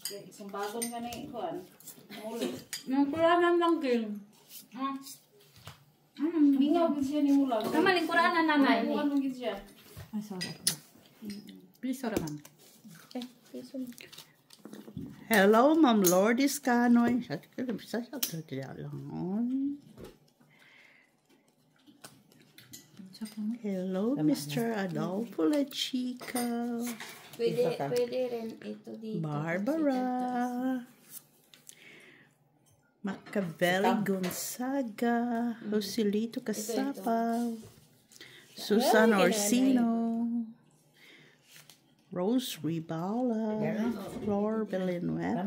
Isang bagon ka na ikuan. Muli. Yung kuranan lang din. Mingaw gid siya ni mula. Kamaling kuranan nanay. Ano gid siya? Ay, sorry. Please, sorry, ma'am. Hello, Ma'am Lourdes Canoy. Hello, Mr. Adolfo La Chica. Pwede rin ito dito. Barbara. Machiavelli Gonzaga. Joselito Casapaw. Susan Orsino. Rose Ribala. Flor Villanueva.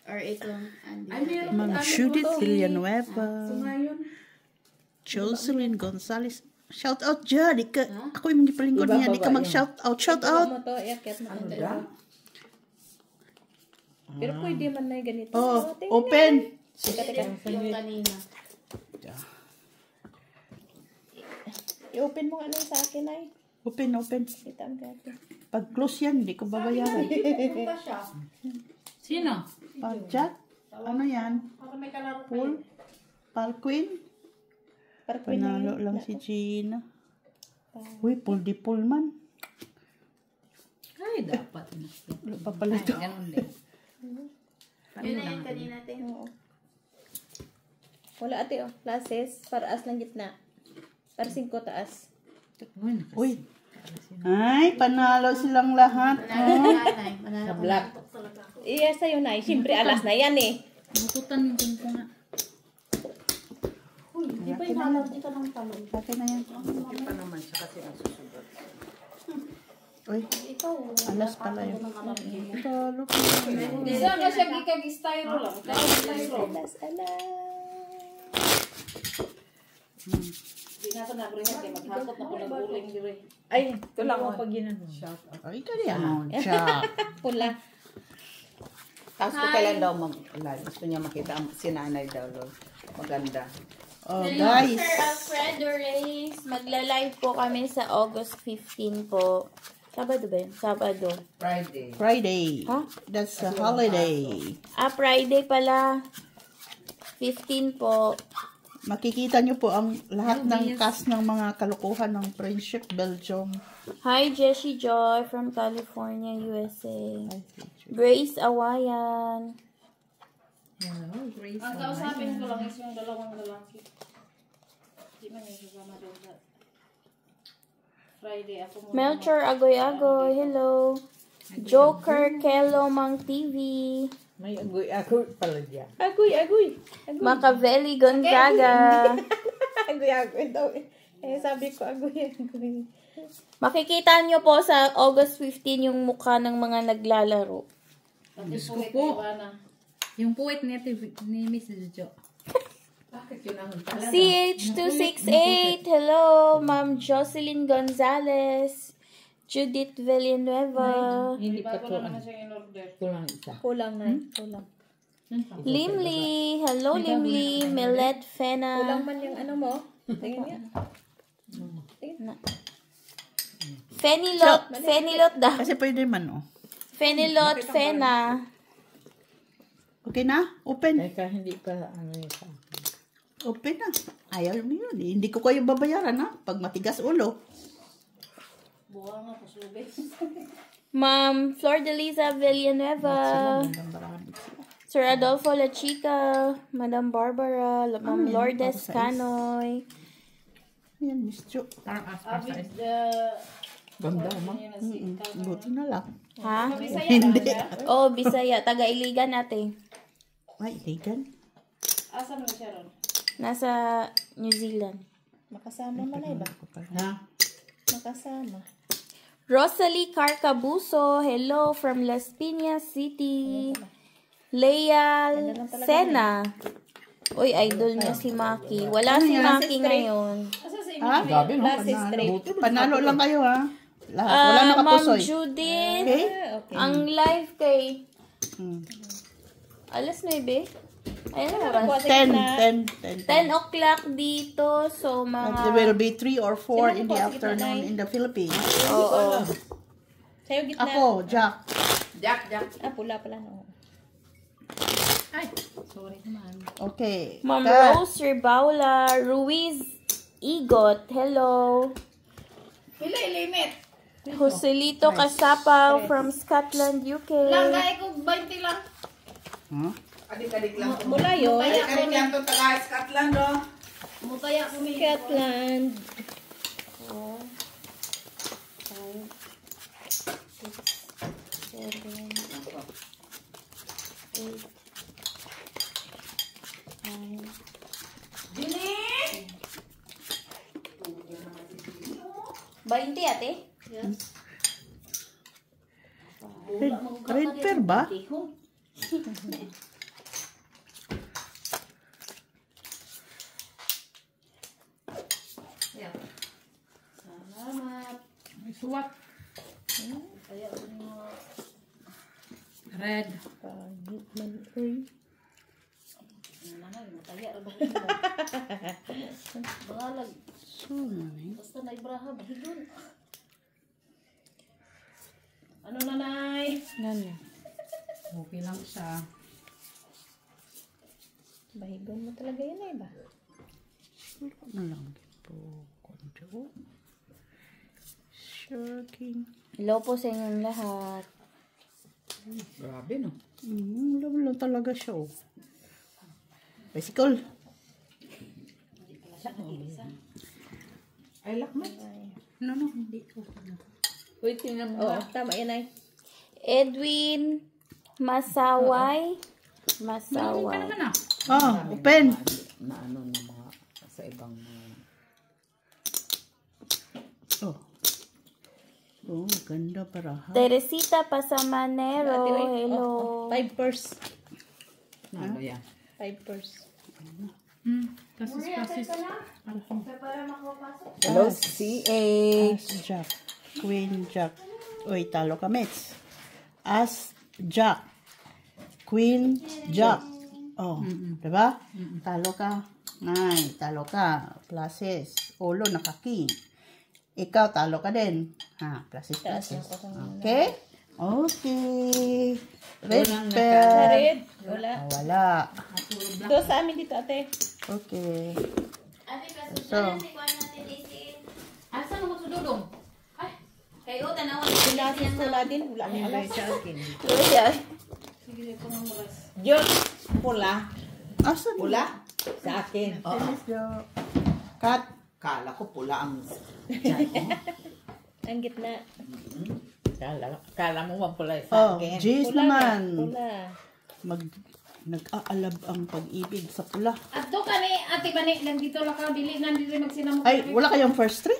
Or ito. Ma'am Judith Villanueva. Jocelyn Gonzalez. Shout out dyan. Ako yung magipalingkod niya. Di ka mag-shout out. Shout out. Pero pwede man na ganito. Oh, open. Yung kanina. I-open mo nga lang sa akin ay. Open. Kita ang gati. Pag close yan, hindi ko babayaran. Sino? Pag-chat? Ano yan? Pool? Palquin? Panalo lang si Gina. Uy, pool di pool man. Ay, dapat. Wala pa pala ito. Ganun din. Yun na yung kanina ate. Wala ate oh. Classes. Paraas ng gitna. Para 5 taas. Uy. Ay, panalo silang lahat. Sa black. Iya sa'yo na. Siyempre alas na yan eh. Mututan yung tingko nga. Di ba yung dito ng talong? Akin na yan. Hindi pa naman siya kasi nasusunod. Uy, alas pala yun. Talo pa. Isa na siya gikag-styro lang. Alas. Di na ito nagrihan kay maghakot na po ng uling dire. Ay, ito lang ako pag ginano. Shout out. Ay, kaya yan. Chat. Pula. Tapos ko kailan daw gusto niya makita ang sinanay daw. Maganda. Oh, guys. Sir Alfredo Reyes, magla-live po kami sa August 15 po. Sabado ba yun? Sabado. Friday. Ha? That's a holiday. Friday pala. 15 po. Makikita nyo po ang lahat ng cast ng mga kalukuhan ng Friendship Belgium. Hi, Jessie Joy from California, USA. Grace Awayan. Hello, Grace. Ang kausapin ko lang is yung dalawang lalaki. Di man yung kasama doon sa Friday. Ako muna. Melchor Agoy-Agoy, hello. Joker Kelo Mang TV. May agoy-agoy pala dyan. Agoy. Machiavelli Gonzaga. Agoy daw eh. Sabi ko agoy. Makikita nyo po sa August 15 yung mukha ng mga naglalaro. Diyos ko po. Yung poet ni Miss Jojo. Bakit yun ang pala? CH268, hello. Ma'am Jocelyn Gonzalez. Judith Villanueva. Hindi pa Bago to. na naman siya in-order. Kulang isa. Kulang na. Kulang. Limli. Hello, Limli. Millet Fena. Kulang man yung ano mo. Tingin niya. Fenilot daw. Kasi pwede man, oh. Fenilot Fena. Okay na? Open. Teka, hindi pa ano yun. Open na. Ayaw mo yun. Hindi ko kayo babayaran, ha? Pag matigas ulo. Buwa nga po, slubes. Ma'am Flor de Liza Villanueva. Sir Adolfo La Chica. Madam Barbara. Ma'am Lourdes Canoy. Yan, Miss Jo. Parang aspas sa Abid, Ganda, ma. Buti na lang. Ha? Hindi. Oh, Bisaya. Taga-Iligan natin. Ay, Iligan. Asa mo siya ron? Nasa New Zealand. Makasama man ay ba? Ha? Makasama. Rosalie Carcabuso. Hello from Las Piñas City. Leia Sena. Uy, idol niya si Maki. Wala si Maki ngayon. Ha? Gabi, no? Panalo lang kayo, ha? Lahat. Wala Ma'am nakapusoy. Judith. Okay? Ang live kay Hmm. alas 9. Ayun ang oras. 10 10 o'clock dito. So, It mga... will be 3 or 4 in the afternoon in the Philippines. Oo. Sa'yo gitna. Ako, Jack. Jack. Ah, pula pala no. Ay, sorry naman. Okay. Ma'am Kat. Rose Ribaula, Ruiz Igot, hello. Limit. Joselito Casapaw from Scotland, UK. Langgay ko 20 lang. Huh? Adik-adik lang. Mula yun. Adik-adik lang itong taga Scotland, oh. Mutaya ko may. Scotland. 20 ate? Yes. Red pear ba? Salamat. May suwak. Kaya mo. Red. Nanay, mataya ra ba? Bangalag. So, nanay. Basta na ibraha, bahigon. Ano nanay? Okay lang siya. Bahigon mo talaga yun eh ba? Ano lang po. Konti. Shocking. Hello po sa inyong lahat. Grabe, no? Alam lang talaga siya, oh. Bicycle. Ay, lakmat. No, hindi ko. Uy, tingnan mo. Oo, tama yan ay. Edwin Masaway. Malaki ka naman ah. Ah, open. Na ano na mga sa ibang mga... Oh. Oh, ganda para ha. Teresita Pasamanero, hello. 5 purse. Ano yan? 5 purse. Kasis. Hello, CH. Jack. Queen Jack. Uy, talo ka, Mets. As Jack. Queen Jack. Oh, diba? Talo ka. Ngay, talo ka. Pluses. Ulo, naka-king. Ikaw, talo ka din. Ha, pluses. Okay? Okay. Red pair. Red. Wala. Oh, wala. Ito sa amin dito ate. Okay. So, Asa mo sa dudong? Ay, Kayo, tanawan. Sila sa sula din. Wala na alas. Sige, ito ng oras. Diyos, pula. asan? Pula? Sa akin. Oo. Cut. Kala ko pula ang... Ang gitna. Kala mo man pula Oh, Jace Pula naman. Pula. Nag-aalab ang pag-ibig sa pula. At to kani, ate bani, nandito lang ka, dili magsinamot. Ay, wala kayong first three?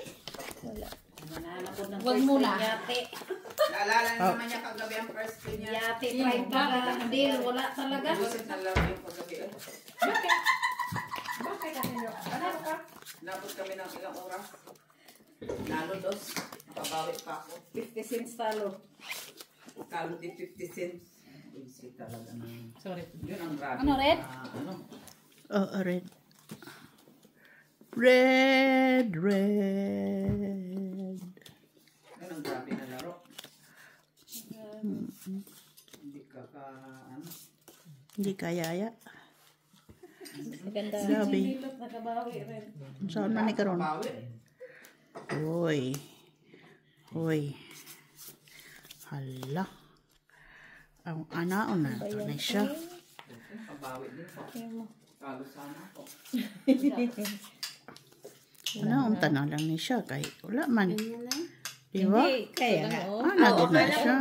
Huwag muna. Yate. Naalala naman niya kagabi ang first pin niya. Yate, try pa. Deal, wala talaga. Joseph nalaro yung kagabi. Nabot kami ng ilang oras. Nalo dos. Nakabawi pa ako. 50 cents talo. Kalo din 50 cents. Easy talaga na. sorry. Yun ang grabe. Ano, red? Ano? Oh, red. Red. Red. Yun ang grabe na laro. Hindi ka ano? Hindi kayaya. Maganda. Grabe. Hilot, nakabawi rin. Saan man ni karon? Bawi. Hoy. Hoy. Hala. Ang anaon na ito na siya. Kabawi din po. Kalo sana ako. Anaon ta na lang ni siya. Kahit wala man. Diba? Kaya nga. Nagin na siya.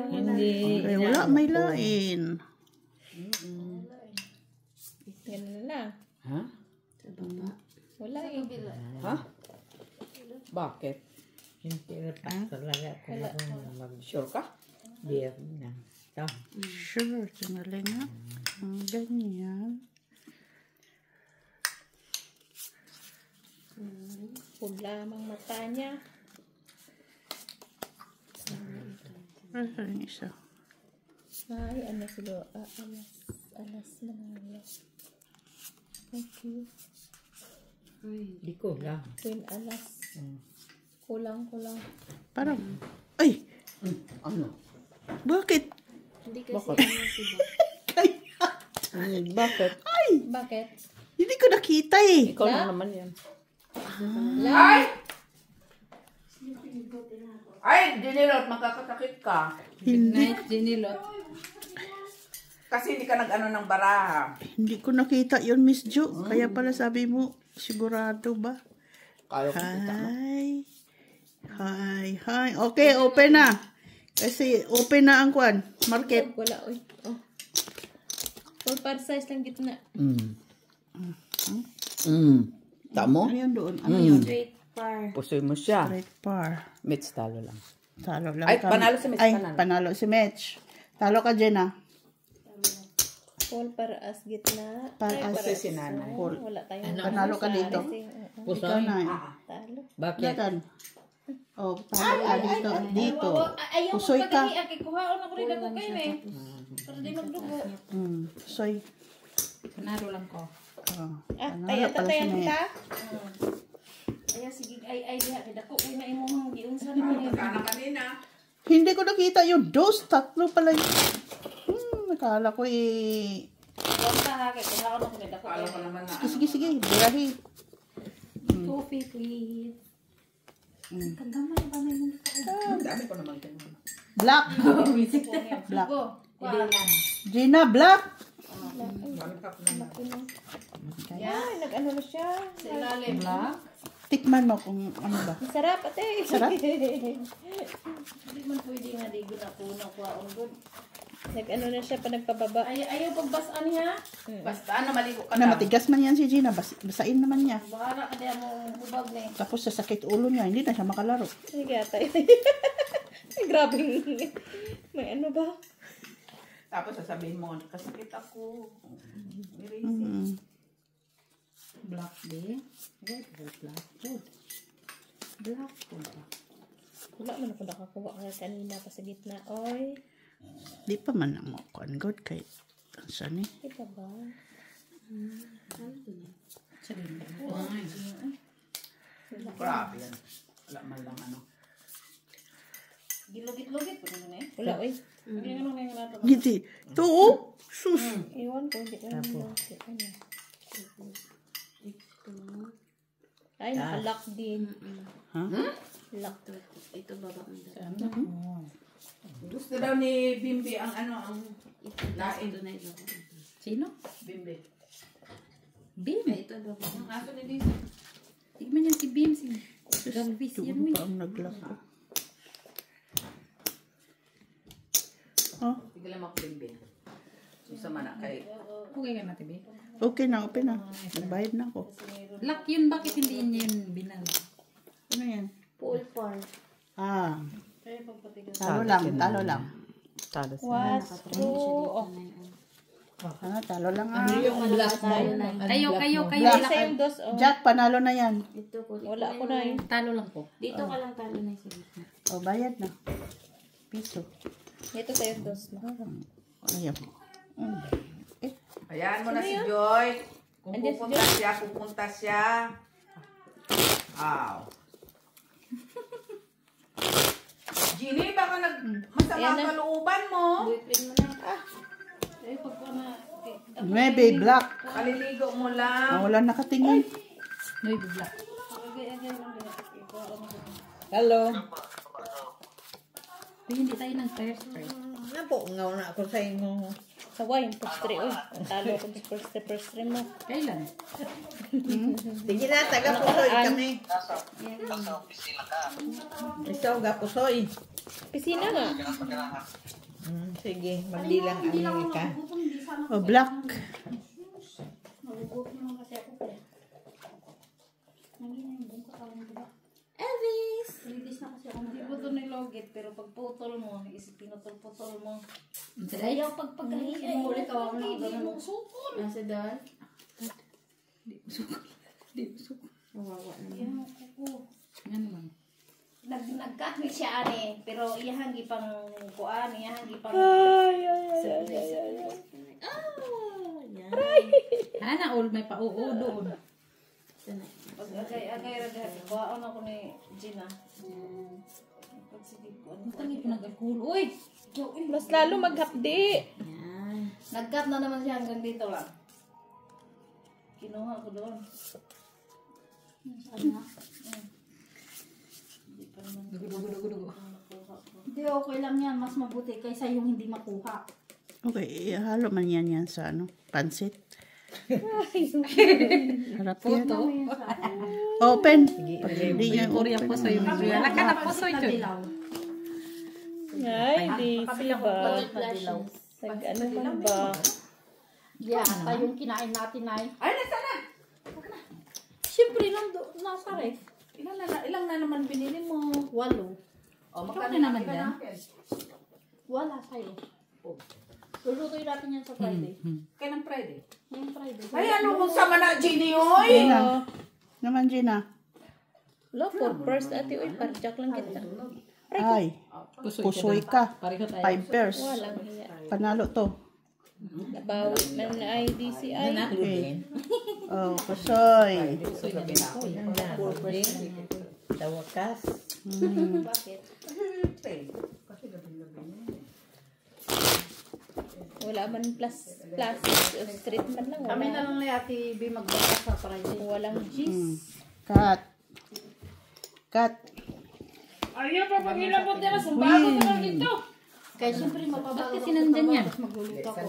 Hindi. Kaya wala may lain. Ganun na lang. Ha? Wala eh. Ha? Bakit? Hindi na pa talaga kung mag-sure ka? Beer na. Ito. Sure, singaling nga. Ang ganyan. Pula mang mata niya. Ano yung isa? Ay, ano sila? Alas manalo. Okay. Di ko lang. Queen alas. Kulang. Parang, ay! Ano? Bakit? Hindi kasi Bakit? ano si Bob. Bakit? Bakit? Hindi ko nakita eh. Ikaw na naman yan. Ay, Dinilot, makakasakit ka. Good night, Jinilot. Kasi hindi ka nag-ano ng baraha. Hindi ko nakita yun, Miss Jo. Kaya pala sabi mo, sigurado ba? Kala ko kita, no? Hi. Okay, open na. Kasi open na ang kwan. Market. Wala, uy. Oh. Full par size lang gitna. Tamo? Ano yun doon? Ano yun? Straight par. Pusoy mo siya. Red par. Mitch, talo lang. Talo lang Ay, kami. panalo si Mitch, Ay, panalo. panalo si Mitch. Talo ka, Jenna. Full para as gitna. Para Kasi si nanay. Wala tayong Panalo ka dito. Ikaw na. talo. Bakit? Natan. Oh, panalo ka dito at dito. Ayaw ko Pusoy ka. pag-iiyak. Kuhaon ako rin ako kayo eh. Para di magdugo. Pusoy. Panaro lang ko. Oh, Ah, panalo tayo pala si tatayan Mitch. kita. Ayaw sige. Ay, diha. Dako kay maimuhang giunsa naman yun. kanina. Hindi ko nakita yung dos. Tatlo pala yun. Nakala ko eh. Wala ha. Kaya kuhaon ako rin. Dako Kala kayo. ko naman na. Sige. Birahi. Coffee, please. Ang dami ko naman ganun. Black. Black. Gina, black. Ay, nag-ano na siya. Sa ilalim. Tikman mo kung ano ba. Masarap, ate. Sarap? Hindi man pwede nga di guna kuhaon good. Nag-ano na siya pa nagpababa. Ayaw pagbasaan niya. Basta ano, maligo ka Na lang. matigas man yan si Gina. Basain naman niya. Bahala ka diya mo hubag na eh. Tapos sa sakit ulo niya, hindi na siya makalaro. Sige, ate. Ay, grabe. May ano ba? Tapos sasabihin mo, kasakit ako. Black day. Good. Black. Wala man ako nakakuha nga kanina pa sa gitna. Oy. Di pa man ang kuan good kay saan eh. Ito ba? Grabe yan. Wala man lang ano. Gilugit-lugit po naman eh. Wala, oy. Hindi nga nung ngayon natin. Hindi. Ito oh. Sus. Iwan ko, hindi lang ano. Ay, nakalock din. Ha? Lock. Ito baba mo. Gusto daw ni Bimbi ang ano, ang lain. Ito na ito. Sino? Bimbi. Bim. Ito baba. Ang aso ni Lisa. Tignan niya si Bim. Si Galvis. Ito Yan, pa ang naglock ko. Oh, Sige lang ako Bimbi. Susama na kay. Okay ka na, Tibi. okay na, open na. Nagbayad na ako. Lock yun. Bakit hindi niya yun binal? Ano yan? Full par. Ah, Kaya pagpatigas. talo lang. Talo sa. What? Oh. Talo lang ah. Kayo. Isa yung dos, oh. Jack, panalo na yan. Ito ko. Wala ko na eh. Talo lang po. Dito ka lang talo na sa gitna. O, bayad na. Piso. Ito sa'yo dos. Ayaw. Ayan mo na si Joy. Kung pupunta siya. Wow. Ginny, baka masama kalooban mo. Eh, pagka na. Maybe black. Kaliligo mo lang. Wala nakatingin. Noy, black. Agay-agay lang din. Kuhaon ako. Hello. Hindi tayo ng first prize. Napo, ngaw na ako sa inyo. Sawa yung first three, oy. Ang talo ko sa first three mo. Kailan? Sige na, taga-pusoy kami. Ikaw, ga-pusoy. Pisina nga. Sige, magdilang ang ka. O, black. Magugot naman kasi ako pa. Nangin yung bungka ka lang diba? Elvis! Litis na kasi ako. Hindi ko ito nilogit, pero pag putol mo, isip pinutol-putol mo. Ayaw. Ayaw pagpagahiay. Muli ka ako lang ganun. Sukol. Nasa doon? Di usok. Nawawa na. Yan ako. Yan naman. Nagkakmit siya ani, pero iyahang gipang kuan, iyahang gipang Oh, yan. Hana, all may pa-oo doon. Ito na. pag agay-agay ra kuhaon ako ni Gina. Basta hindi po nag-alcohol. Uy! Mas lalo maghapdi. Yan. Nag-cut na naman siya hanggang dito lang. Kinuha ko doon. Saan na? Hindi pa naman. Dugo. Hindi, okay lang yan. Mas mabuti kaysa yung hindi makuha. Okay, halo man yan sa pansit. Harap yan. Open. Hindi niya Korea po sa'yo. Laka na po sa'yo. Ay, di ba? Padilaw. Ano man ba? Yan, yung kinain natin ay. Ay, nasaan na? Siyempre, nasa ref. Ilang na naman binili mo? 8. O, magkano naman yan? Wala sa'yo. Lulutuin natin yan sa Friday. Kailan Friday? Ngayong Friday. Ay, ano kung sama na, Ginny, oy? Gina. Naman, Gina. Lo, for first ate, uy, parjak lang kita. Ay, pusoy ka. 5 pairs. Walang hiya. Panalo to. Nabawi man na IDCI. Okay. Oh, pusoy. Sa wakas. Bakit? Wala man plus street man lang. Kami na lang na Ate B magbasa sa Friday. Walang cheese. Cut. Cut. Ayaw pa pag-ilabot nila. Sumbago ko lang dito. Kaya siyempre mapabago. Kasi nandyan yan. Tapos magluluto ako.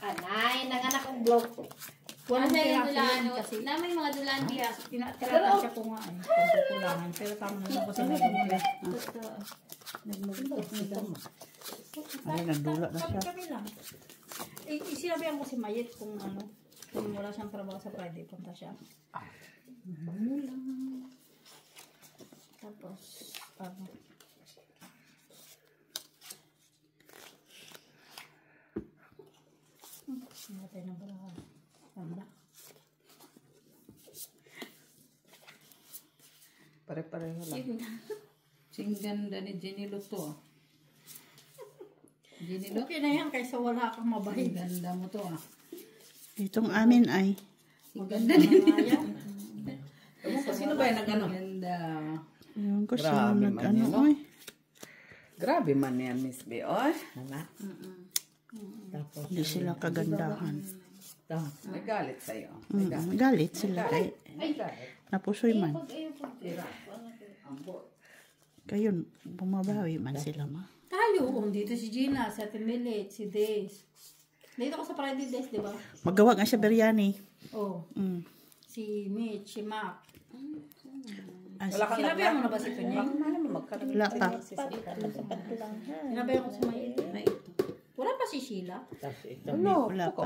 Anay, nanganak ang blog. Walang kaya dulaan kasi. Namin mga dulaan diya. Tinatirapan siya ko nga eh. Kung kukulangan. Pero tama na lang kasi nagmumula. Ay, nagdula na siya. Kami lang. Sinabihan ko si Mayet kung ano. Kung wala siyang trabaho sa Friday, punta siya. Tapos, ano. Namatay na ba na? Tanda. Pare-pareho lang. Sing ganda ni Jenny Luto. Jenny Luto. Okay na yan kaysa wala kang mabahid. Ganda mo to ah. Itong amin ay Maganda din yan. Sino ba yung nag-ano? Ganda. yung ko sino Grabe man nag-ano yun, no? oy. Grabe man yan, Miss B. Oy, anak. Tapos, Hindi sila kagandahan. nagalit sa'yo. Galit sila kay Nagalit. napusoy man. Kayo, bumabawi man sila ma. Tayo, dito si Gina, si Ate Milit, si Days. Dito ko sa Friday Days, di ba? Magawa nga siya biryani. Oh, Mm. si Mitch, si Mac. Wala ka Sinabihan mo na ba si Tunyeng? Wala pa. Sinabihan ko si Mayet. Wala pa si Sheila. Wala pa.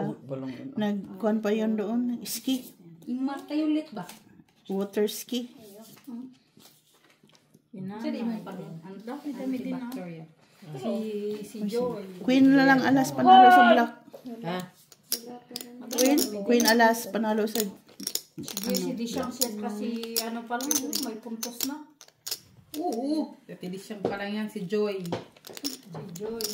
Nagkuhan pa yun doon. Ski. Yung Marta yung lit ba? Water ski. Hindi mo pa rin. Ang antibacterial. Si Joy. Queen na lang alas panalo sa black. Ha? Queen alas panalo sa Si Dishang set kasi ano pa lang, may puntos na. Oo. Tatilis siyang pala yan si Joy. Si Joy.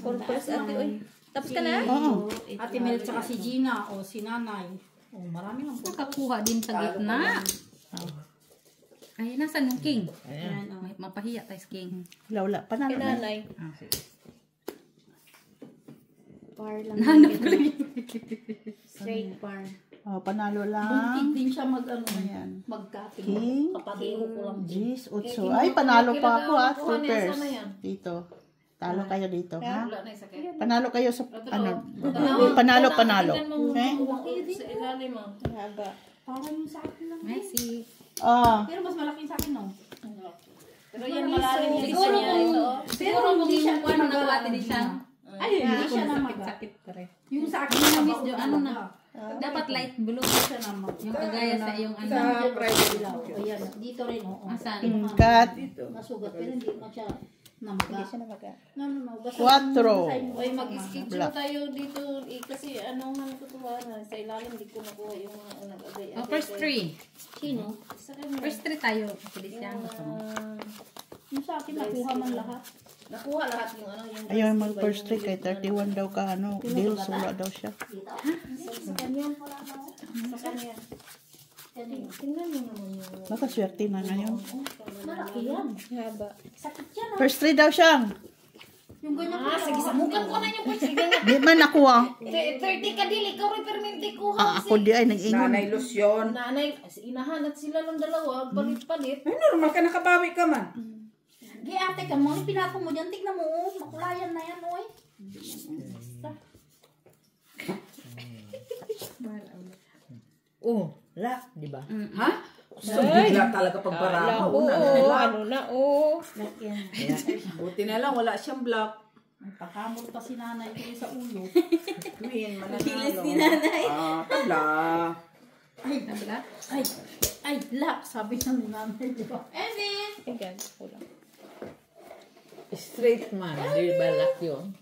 For first ate, uy. Tapos ka na? Oo. Ate Mel tsaka si Gina o si Nanay. Oh, marami lang po. Nakakuha din sa gitna. Ay, nasan yung king? Ayan, oh. May mapahiya tayo sa king. Wala panalo na. Kinanay. Ah, sige. Par lang. Hanap ko lang yun. Straight par. Oh, panalo Buntit lang. din siya Ayan. mag-cutting. King. Kapatid ko lang. Jeez, utso. Ay, panalo pa ako ha. 2 pairs. Dito. Talo kayo dito, ha? Wala na isa kayo. Panalo kayo sa, ano, panalo. Okay? Sa ilalim mo. Haba. Parang yung sa akin lang. Messi. Ah, Pero mas malaki sa akin, no? Pero yan malalim yung Siguro isa niya kung, ito. siguro kung yung kung ano nagawa din siya. Ay, hindi siya naman. Sakit pa rin. Yung sa akin Yung na miss Jo, ano na? Dapat light blue. siya naman. Yung kagaya sa iyong ano. Sa private. Ayan, dito rin, oo. Asan? cut. Nasugat, pero hindi na siya namaga. Hindi siya namaga. No. Basta 4. Oy, mag-schedule tayo dito kasi ano man tutuwa na sa ilalim di ko nakuha yung mga nag-agay. Oh, first 3. Sino? Sa kanya. First 3 tayo. Pwede siya. Yung sa akin nakuha man lahat. Nakuha lahat yung ano yung Ayaw mag first trick kay 31 daw ka, ano, deals, wala daw siya. sa kanya pala no. Sa kanya. Tingnan mo naman yung Baka swerte na ngayon. Malaki yan. haba. Sakit yan. First three daw siyang. Yung ganyan ko. Sige, samukan ko na yung sige. Di man nakuha. 30 ka dili, ikaw rin permente ko ha. Ako di ay nag-ingon. Nanay Lucion. Nanay, inahan at sila ng dalawa, palit-palit. Ay, normal ka nakabawi ka man. Gi ate ka mo, pinato mo dyan, tignan mo, makulayan na yan, oy. Oh, la, di ba? Ha? So, bigla talaga pagbaraho. Ano na, oh. Buti na lang, wala siyang block. May pakamot pa si nanay ko sa ulo. Queen, mananalo. Si nanay. Tabla. Ay, lak, sabi ng nanay, di ba? Ay, gag ko lang. Straight man, di ba lock yun?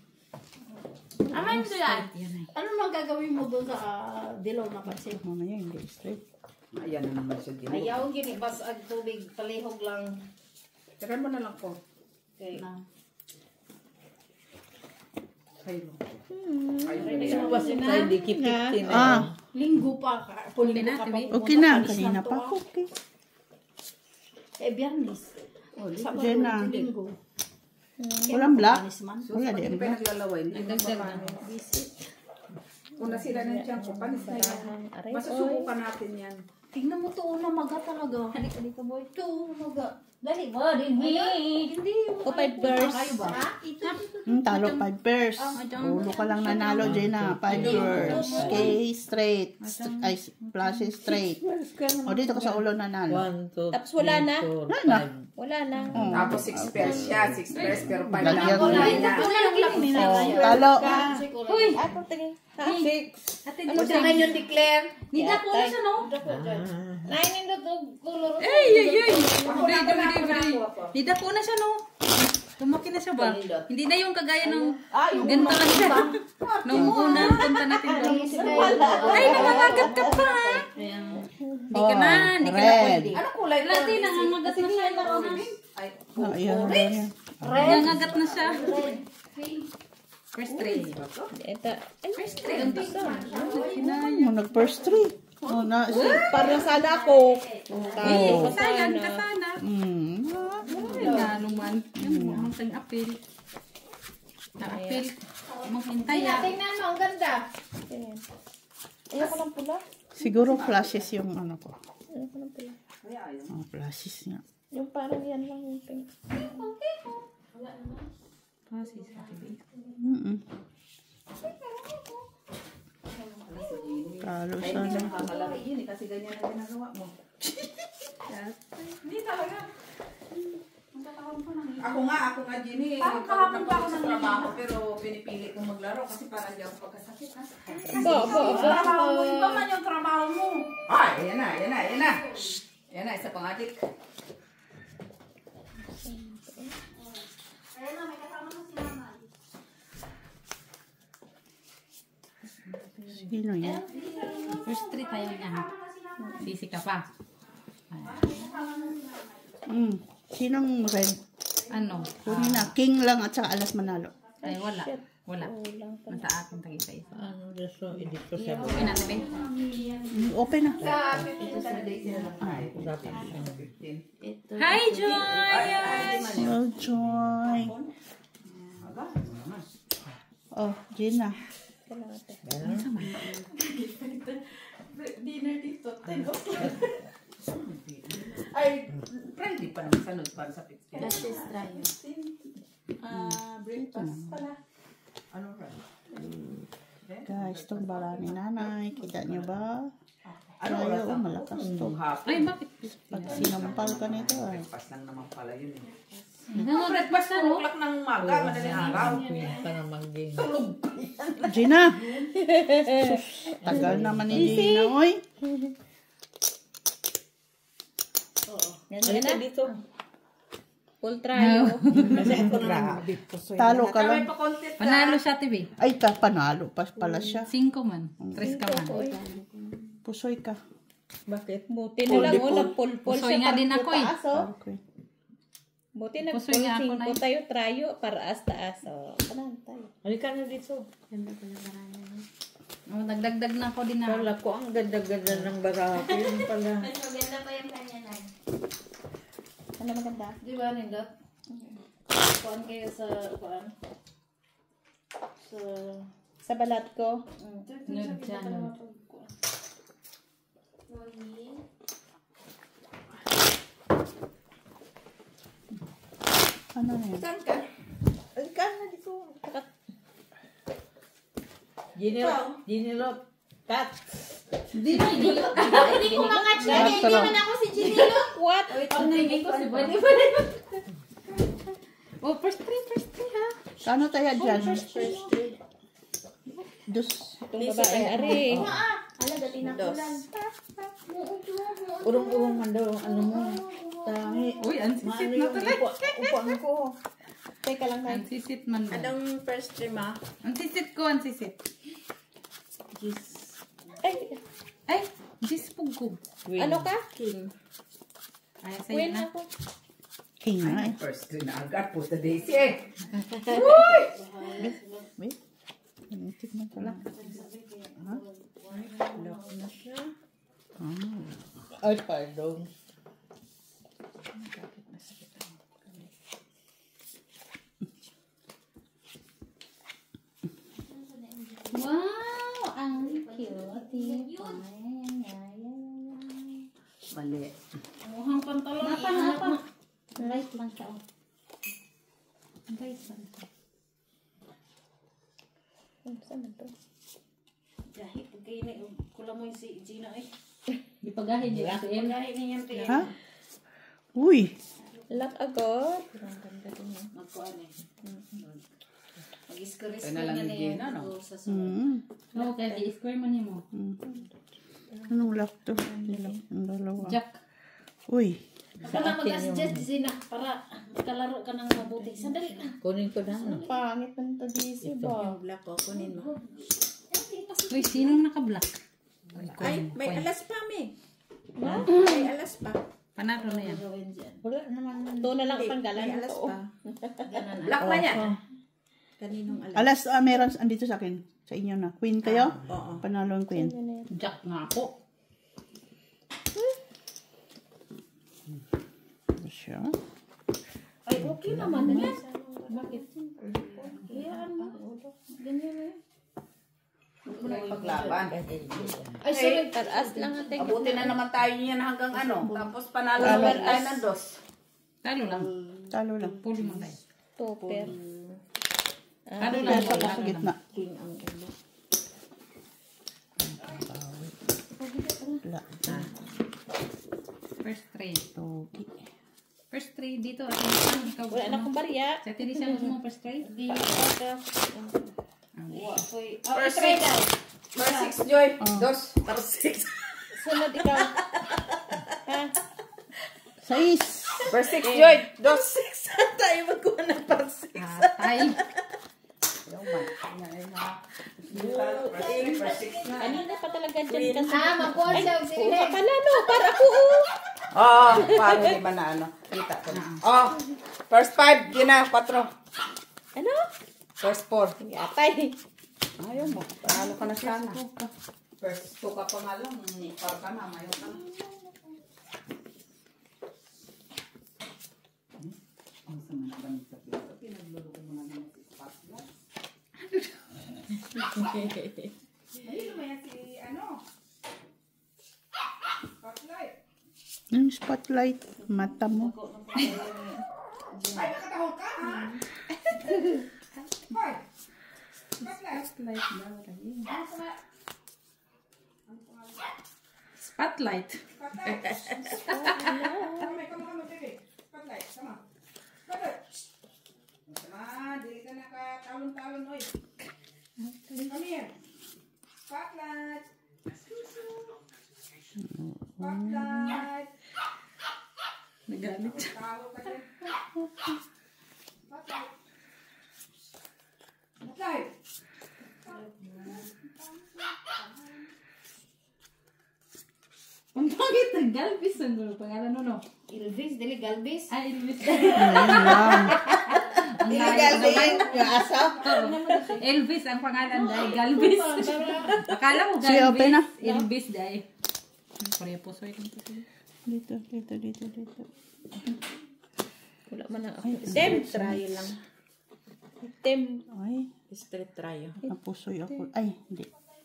Aman ko yan. Ano nang gagawin mo doon sa dilaw na pansin? Mamaya hindi straight. Ayan na naman siya din. Ayaw, ginibas ang tubig, palihog lang. Tiran mo na lang ko. Okay. Kayo. Kayo. Hindi kipit Linggo pa ka. Linggo ka pa. Okay na. Kanina pa. Okay. Biyernes. Sabado, Jenna. Linggo. Walang black. Wala di. Hindi pa naglalaway. Kung nasira ng tiyan ko, panis na yan. Masusubukan natin yan. Tingnan mo to, umaga talaga. Halika dito, boy. Ito, umaga. Dali ba? Hindi. O, 5 birds. Kayo ba? Talo 5 pairs. Ulo ka lang nanalo, Jenna. 5 pairs. K straight. Ay, plus straight. O, dito ka sa ulo nanalo. 1, 2, Tapos wala na. Wala na. Wala na. Tapos 6 pairs siya. 6 pairs pero 5 Lagyan lang. mo na. Talo. Uy! Ato, tingin. Ha? 6. Ano sa ngayon declare? Nida ko na siya, no? Nine in the color. Nida ko na siya, no? Lumaki na siya ba? Hindi na yung kagaya ng ganito lang siya. Nung unang punta natin doon. Ay, nangangagat ka pa, ha? Hindi ka na, hindi ka na pwede. Ano kulay? Lati, nangangagat na siya. Ayan. Nangangagat na siya. First three. Ito. Ay, First three. Mo nag-first three. O, na. parang sana ako. Sayang ka sana. Wala naman. Yan mo, ang tang-apil. Na-apil. Maghintaya. Tingnan mo, ang ganda. Ayoko ng pula. Siguro flashes yung ano ko. Ayoko ng pula. Oh, flashes niya. Yung parang yan lang yung pink. Talo sana. Nakakalaro yun kasi ganyan ang ginagawa mo. Hindi talaga. Ako nga, Jenny. Kahapon pa ako sa trabaho pero pinipili kong maglaro kasi para hindi ako pagkasakit. Iba man yung trabaho mo. Ay, yan na. Yan na, isa pang adik. Sino yan? First three tayo niya, ha? Sisi ka pa. Sinong red? Ano? Kunin na. King lang at saka alas manalo. Ay, wala. Wala. Nasa akin tagi sa isa. Ano, so, edit ko siya. Okay na, tabi. Open na. Hi, Joy! Hello, Joy. Oh, Gina. Dinner dito. Ay, friendly pa naman sanod para sa pizza. Let's just try it. Breakfast pala. Ano ra? Guys, itong bara ni nanay. Kita niyo ba? Ano Ayaw, oras? malakas to. Ay, bakit? Pag sinampal ka nito, ay. Breakfast lang naman pala yun eh. Breakfast na, no? Tulak ng umaga, madaling araw. Gina! Sus, tagal naman ni Gina, oy. Yan na dito. Full trial. Talo ka lang. Panalo siya, TV. Ay, panalo pa pala siya. 5 man. 3 ka man. Pusoy ka. Bakit? Buti na lang unang pulpul Pusoy nga din ako, eh. Okay. Buti na Pusoy nga ako na, eh. tayo trayo para as taas. Kanan tayo. Halika na dito. Oh, Nagdagdag na ako din na. Kala ko ang ganda-ganda ng barako. Yun pala. Mas maganda pa yung kanya na. Ano maganda? Di ba, Nindot? Kuhaan kayo sa kuhaan? Sa balat ko. Nerd siya, nerd. Ano na yan? Saan ka? Saan ka na dito? Ginilot. Cut. Hindi ko makatch na. Hindi man ako si Ginilo. What? Ang tingin ko si Buddy. Oh, first three ha. Kano tayo dyan? Dos. Itong babaeng ari. Ala, dati na kulang. Urong-urong man daw. Ano mo? Tangi. Uy, ansisit Maano na yung tuloy. upuan ko. Teka lang tayo. Ansisit man mo. Anong first trim ah? Ansisit ko, ansisit. Ay, Ay, jis pugko. ano ka? King. Ay, sa'yo Win na. ako. King na eh. First trim na agad po sa Daisy eh. Wait. Tignan ko lang. Lock na siya. Ah. Ay, pardon. Wow, ang cute. Mali. Mukhang pantalon. Napa. Right lang siya. Right lang. Saan na to? Dahil pagkain kulang mo yung si Gina eh. Di pagahin niya. Pagkain niya yung Ha? Uy. Lock agad. Ang ganda din yun. magkuhan eh. Mag-iskuris Kaya na lang ni Gina, no? Sa sunod. Oo, kaya i-square man niya mo. Anong lock to? Ang dalawa. Jack. Uy. Baka lang mag-adjust Gina para makalaro ka ng mabuti. Sandali na. Kunin ko na. Pangit ng tadisi ba? Yung black ko, kunin mo. Uy, sinong naka-black? Ay, may alas pa, me. May alas pa. Panalo na yan. Gawin dyan. Wala naman. Doon na lang May tanggalan alas ko. pa. Ganun na. Black na yan. Kaninong alas? Alas, meron andito sa akin. Sa inyo na. Queen kayo? Oo. Panalo ang queen. Jack nga ako. Siya. Ay, okay naman yan. Bakit? Iyaan mo. Ganyan na yan. Paglaban. Ay, sorry. Taas lang ang tingin. Abuti na naman tayo niyan hanggang ano. Tapos panalo naman tayo ng dos. Talo lang. Talo lang. Puli mo tayo. Topper. Talo lang. Nasa ka sa gitna. King ang ulo. Wala. First three. Togi. First three dito. Ikaw Wala na akong barya. Sa tinisya mo first three? Di ako. First six. First six, Joy. Dos. First six. Sunod ikaw. Ha? 6. First six, Joy. Dos. Six. Tayo magkuha ng first six. Tay. First six na. Kanina pa talaga dyan kasi. Makuha siya. Sige. Pala no, para ako. Oh, paano di ba na ano? Kita ko na. Oh, first five, Gina, 4. Ano? First 4. Yatay. Ayaw mo, panalo ka na sana. First 2 ka pa nga lang, para ka na, mayo ka na. Ang sama na ba sa pito? Pinagluluto mo na naman si Spotlight. Ayun mo yan si, ano? Spotlight. Yung spotlight. Mata mo. Ay, nakatahol ka, ha? Hoy! Spotlight. Spotlight. Come on, baby. Spotlight, come on. Spotlight. Come on, dili ka nakatalon-talon, oy. Come here. Spotlight. Spotlight. Nagalit siya. Tawag ka dyan. Spotlight. Spotlight. Ang pangit ng Galvis ang pangalan no. Ilvis, dili Galvis. Ay, Elvis. Ayun lang. Illegal din. Yung aso. Elvis ang pangalan dahil Galvis. Akala mo Sige, open na. Galvis. Elvis dahil. Pareho po. Sorry. Dito. Wala man na ako. Item. Try lang. Item. Ay, Street try. napusoy ako. Ay,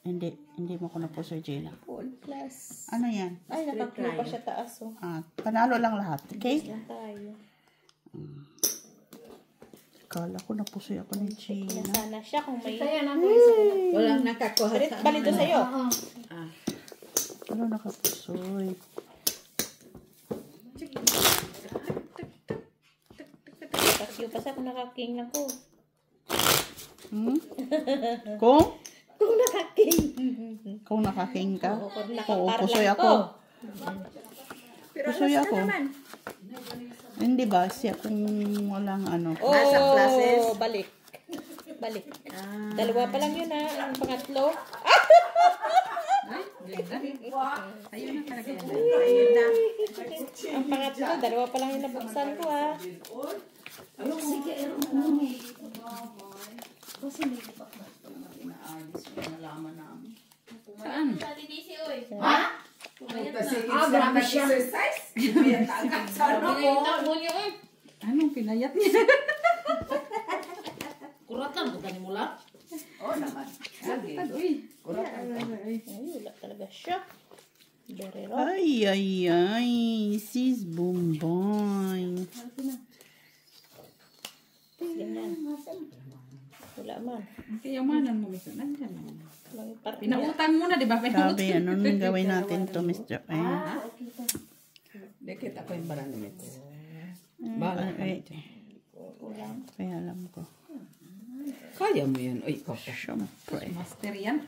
hindi mo ko napusoy, Gina. Full plus. Ano yan? Ay, nakaklue pa siya taas. Oh. Panalo lang lahat, okay? Yan tayo. Kala ko napusoy ako ni Gina. Sana siya kung may... Walang nakakuha sa Balito sa'yo. Ano nakapusoy? Kakyo pa sa kung nakaking na ko. Kung? Kung nakaking. Kung nakaking ka? Oo, kung Oo, nakapar pusoy lang ako. ko. Pusoy ako. Hindi ba? Siya kung walang ano. Oh, balik. Balik. Dalawa pa lang yun Ang pangatlo. Ayun na talaga yan. Ang pangatlo, dalawa pa lang yung nabuksan ko Saan? Grabe siya. Anong pinayat niya? Kuratan, bukan mo lang. Oo naman. Uy. Ay, wala talaga siya. Very rough. Ay, sis Bombay. Ganyan. Wala man. Ang kayamanan mo, Miss. Nandiyan naman. Parang Pinautang mo na, di ba? Sabi, ano nung gawin natin to, Mr. Dekit ako yung barang namin. Kaya alam ko. Kaya mo yan. Uy, ikaw pa. Siyempre. Master yan.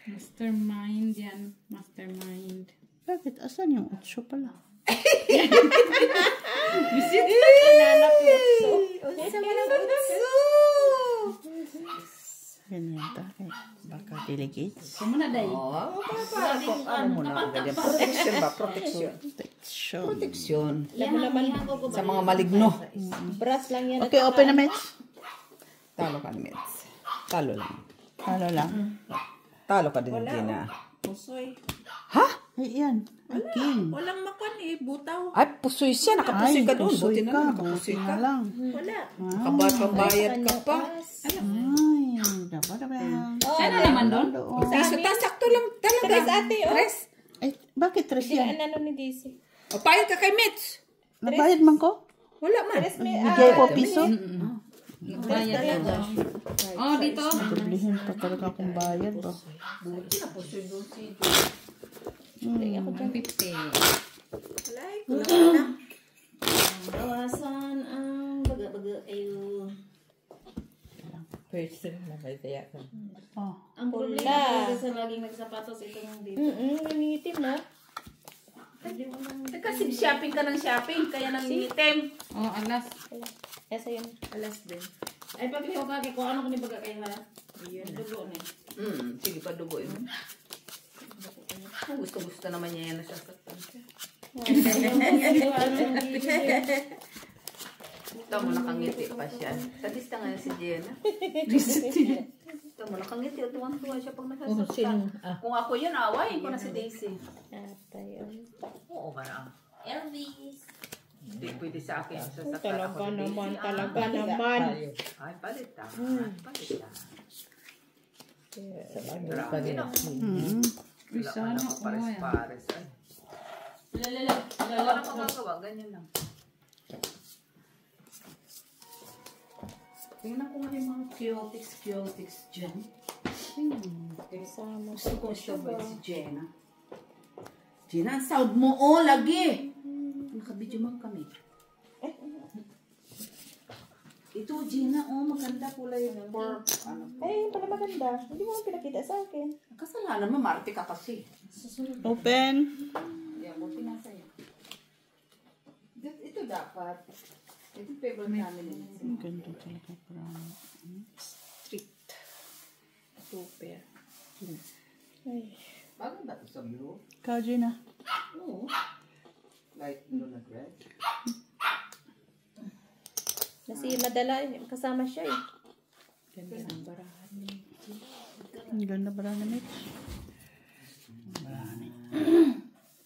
Mastermind yan. Mastermind. Bakit? Asan yung 8 pala? Ganyan tayo. Baka delegates. Kumuna, day. Ano mo na? Protection ba? Protection. Protection. Sa mga maligno. brass lang yan. Okay, open na, Mets. Talo ka ni Mets. Talo lang. Halo lang. Talo ka din, Gina. Pusoy. Ha? Ay, yan. Ay, king. Walang makuan butaw. Ay, pusoy siya. Nakapusoy Ay, ka doon. pusoy Buti na ka. lang, nakapusoy Buti ka. na lang. Wala. Pambayad ka pa. Ay, dapat. Sana naman doon. Piso, sakto lang talaga. Tres ate, Tres. Ay, bakit 3 yan? Ano ni DC? O, payad ka kay Mets. Nabayad man ko? Wala man. Bigay ko piso? Bayad na. Oh, dito. Tublihin pa talaga akong bayad ba? Ako dyan. 50. Bawasan ang baga-baga ayo. Pwede na may kaya ka. Oh. Ang problema talaga sa laging nagsapatos ito ng dito. Nangingitim na. Kasi shopping ka ng shopping, kaya nangingitim. Oh, alas. Esa yun. Alas din. Ay, pagkiho ka kung ano ko ni baga kay ha. Dugo ni. Sige pa, dugoy mo. Gusto naman niya yan na siya. Ito mo, nakangiti pa siya. Sadista nga si Jenna. Ito mo, nakangiti. Tuwang-tuwa siya pag nakasaktan. Kung ako yun, awayin ko na si Daisy. Tayo. Oo ba na? Elvis. Hindi pwede sa akin. Sasaktan ako Talaga si Daisy. naman, talaga naman. Ay, palit ah. Palit ah. Grabe na. Uy, sana. Oh, yan. Pares-pares. Lalala. Wala na magagawa. Ganyan lang. Tingnan ko nga yung mga cutics dyan. Sama. Gusto ko siya ba si Jenna? Jenna, ang sound mo lagi! Nakabidyo man kami. Ito, Jenna, maganda kulay pork. Ay, pala maganda. Hindi mo pinakita sa akin. Kasalanan mo, Marte ka kasi. Open. Yan, buti na sa'yo. Ito dapat. Ito favorite namin. Ang ganda talaga. Street. Super. Ay. Bago ba ito sa blue? Ikaw, Gina. Oo. Light blue na red. Kasi madala, kasama siya eh. Ang ganda ba na Mitch?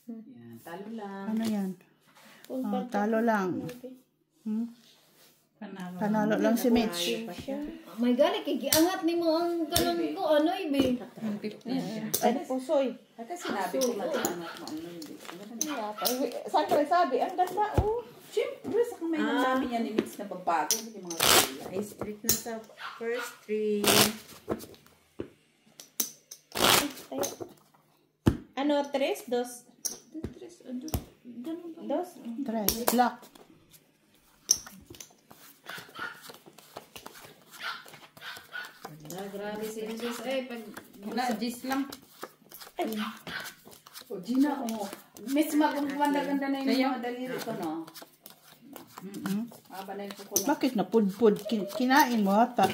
Yan, talo lang. Ano yan? Talo lang. Panalo lang si Mitch. May gali, kikiangat ni mo ang ganun ko, ano ibe? Ay, pusoy. At sinabi ko mag-angat mo. Saan ka sabi? Ang ganda, oh. Siyempre, sa kamay ng namin yan, i-mix na babago. Hindi mga kaya. Ay, split na sa first three. Ano, tres? Dos? Dos? Tres. Black. Grabe si Jesus. Ay, pag... Wala, Jis lang. O, Gina, o. Miss, maganda na yung mga daliri ko, no? Haba na yung kukulang. Bakit na pudpud? Kinain mo ata.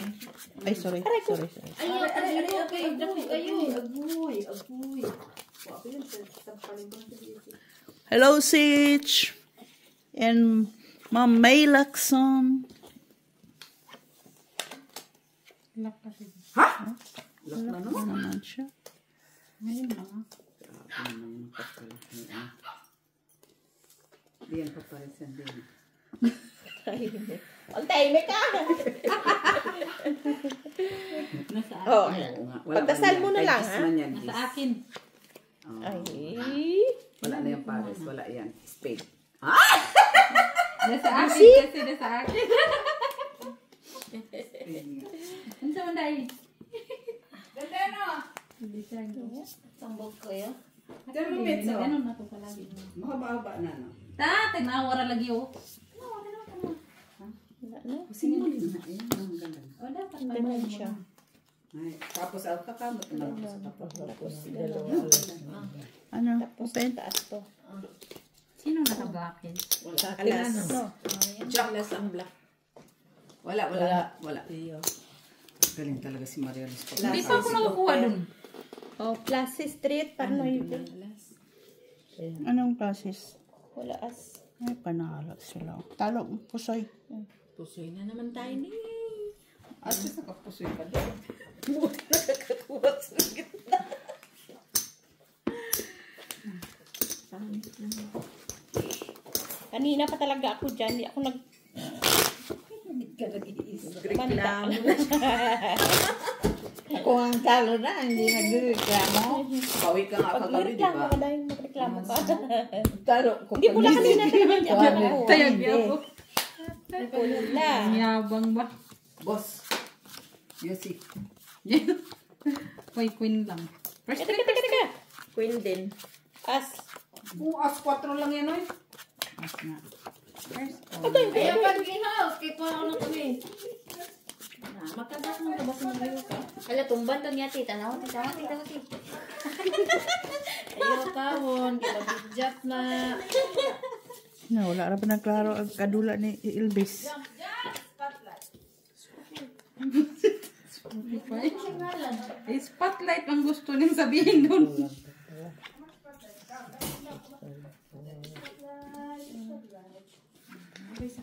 Ay, sorry. Sorry. Ay, okay. Agoy. Hello, Sitch. And Ma'am May Lacson. Ha? Wala naman siya. Ngayon lang. Diyan pa pa rin din. Ang tahimik ka! Oh, pagdasal mo na lang, ha? Nasa akin. Ay. Wala na yung pares. Wala yan. Spade. Nasa akin kasi nasa akin. Ano sa manday? Ganda, no? Sambog ko yun. Termomix, oh. Ganun na to palagi. Mahaba-haba na, no? Tinawara lagi oh. Simulin na. Ayan, ang ganda. O, dapat Ganun siya. Ay, tapos, kakamot na lang sa tapos. Ano? Tapos Open? taas to. Sino naka-blackhead? Alas. No. Alas ang black. Wala. Galing talaga si Maria Liz. Hindi pa ako nakakuha dun. Oh, Plaza Street, paano yun? Anong classes? Wala as. Ay, panalo sila. Talo, pusoy. Pusoy na naman tayo ni. At sa kapusoy pa din. Buti na kakakuha sa gitna. Kanina pa talaga ako dyan. Hindi ako nag... Reklamo. Ako ang talo na, hindi nagreklamo. Bawi ka nga kagabi, di Magreklamo ba? ka dahil magreklamo ka. Talo ko. Hindi pula kanina talaga dyan ako. Tayag niya ako. Pula. Yabang ba? Boss. Yossi. Queen lang. First Teka. Queen din. As. As 4 lang yan, oy. As na. First Ayaw pa ginaw. Kaya pa ako na kami. Makagat mo ka ba sa mga ka? Hala, tumban doon niya, tita. Tita. Ayaw ka, won. Kinabidjat na. No, wala na pa nagklaro ang kadula ni Ilbis. Spotlight ang gusto niyang sabihin doon.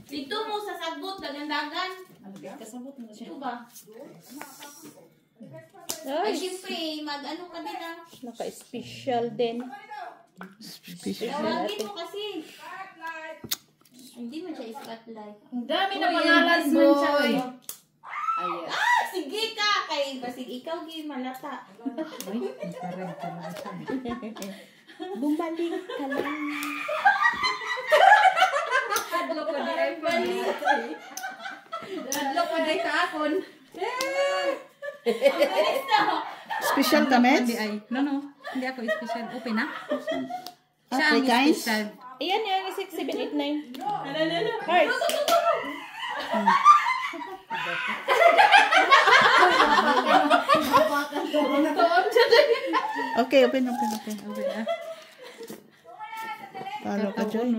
Dito mo sa sagot, dagan-dagan. Kasabot mo siya. Ito ba? Ay, siyempre, mag-ano ka din ah. Naka-special din. Tawagin mo kasi. Hindi man siya spotlight. Ang dami na pangalan, boy. Ayan. Sige ka! Kay basig ikaw, gi malata. Bumalik ka lang. Adlo ko di ay balik. Adlo ko di ka akon. Ang galis na. Special ka, Mets? Hindi ay. No. Hindi ako special. Open na. Siya Okay, ang guys. special. Ayan yan, 6, 7, 8, 9. Heart. Okay, open. Talo ka, Joy.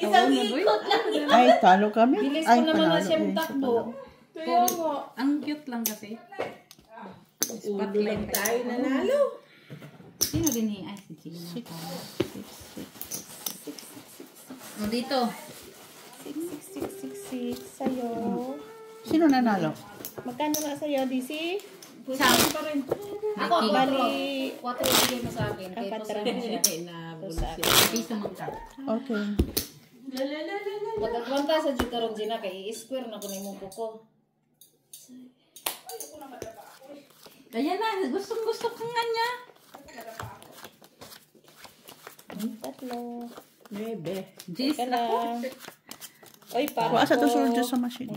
Isang ikot lang yun. Ay, talo kami. Bilis Ay, ko naman na panalo. siyang Eh. takbo. Ang cute lang kasi. Spotlight tayo. Nanalo. Sino din ni? Ay, si Gina. O, dito. 6, 6, 6, 6, DC. Sa'yo. Sino nanalo? Magkano nga sa'yo, DC? Sa akin pa rin. Ako, Bali, 4 bigay mo sa akin. Kaya apat pa sa lang siya. Piso man ka. Okay. Magagwanta sa dito karon Gina kay i-square na kunin mo ko. Kaya na, gusto ka nga niya. tatlo. 9. Jis Teka ako. lang. Oy, parang Kuha sa tusulod sa machine.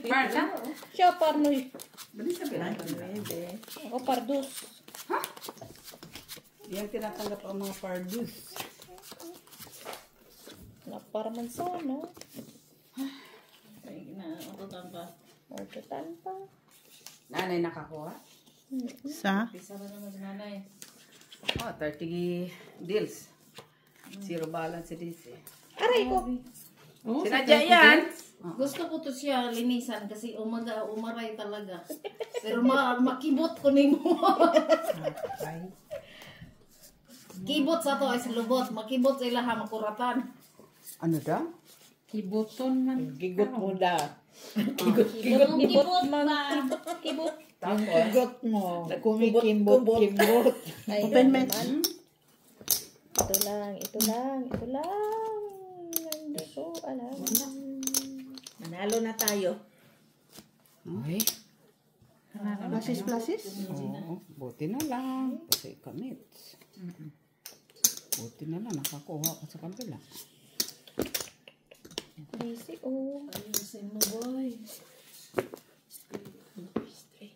Parta? Siya, parnoy. Bali sabihin ko 9. O, pardus. Yan tinatanggap ang mga pardus. Naparaman sa ano. Ay na, ututan pa. Ortutan pa. Nanay nakakuha? Sa? Pisa ba naman si nanay? Oh, 30 deals. Zero balance si DC. Aray ko. Sinadya yan. Gusto ko to siya linisan kasi umaray talaga. Pero makibot ko nimo. Kibot sa to ay silubot, makibot sa ilaha makuratan. Ano daw? Kibuton man. Gigot mo da. Kibot man. Kibot. Gigot mo. Kumikimbot. Ay, Open match. naman. Ito lang. Hindi ko alam. Manalo na tayo. Ay. Plasis? Oo, buti na lang. Kasi kamits. Buti na lang, nakakuha ka sa kabila. Busy, oh. Ayusin mo boy.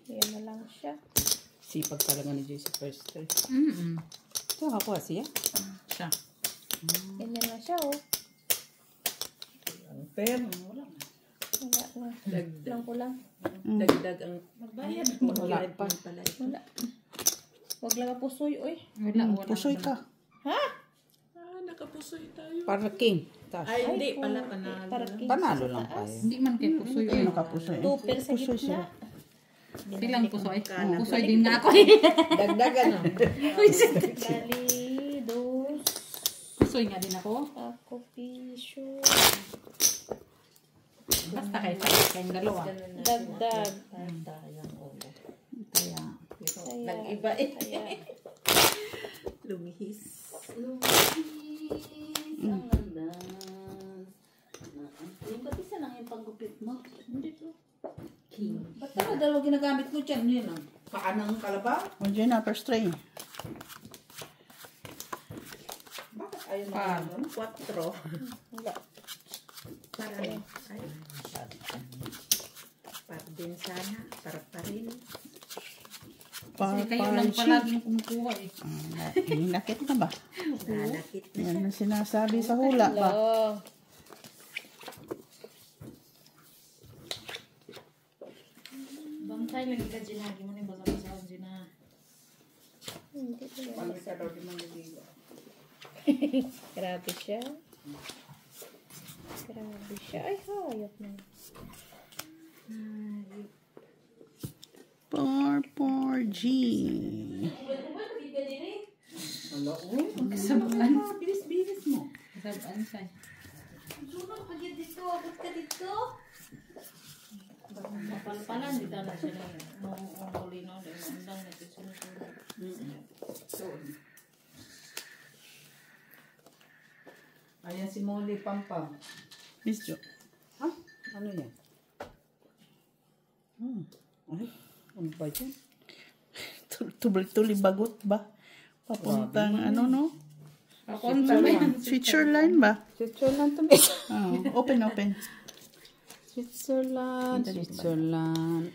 Yan na lang siya. Sipag talaga ni Joyce first try. Mm-mm. Ito, nakakuha siya. Siya. Yan na lang siya, oh. Pero, Wala na. Lang ko lang. dagdag ang Magbayad. wala pa. Wala. Huwag lang pusoy, oy. Wala. Pusoy ka. Ha? Parking. Tas. Ay, hindi. Pala panalo. Panalo lang tayo. Hindi man kay pusoy. Ayun, nakapusoy. Tupir sa Pusoy gitna. sila. Pilang pusoy? Pusoy din nga ako. Dagdagan no? Bali, dos. Pusoy nga din ako. Ako, piso. Basta kayong dalawa. Dagdag. Kaya, Saya. Nag-iba eh. Saya. Lumihis. Ang ganda. Yung ba't isa lang yung paggupit mo? Hindi to. Ba't na dalawa ginagamit mo dyan? Yun ang Paanang kalabaw? o dyan na, first try. Bakit ayaw na 4? Wala. Para ay. Para din sana. Para pa rin. Kasi kayo lang palaging kumukuha eh. Hinakit na ba? Nalakit na. Yan ang sinasabi sa hula ba? Oh. bantay lagi ka ginagi mo ni basa-basa ang gina. Hindi ko lang. Paano siya daw di mangidigo? Grabe siya. Grabe siya. Ay, hayop na. 4G. Sabaan. Bilis-bilis mo. Sabaan siya. Sunod pag yun dito, abot ka dito. Mapalpalan dito na siya na ang kulino. Undang na ito sunod. Ayan si Molly Pampam. Miss Jo. Ha? Ano yan? Ay, ano ba yan? Tuloy-tuloy bagot ba? Papuntang ano no? Pakonsa ba yan? Switzerland ba? Switzerland to Open. Switzerland.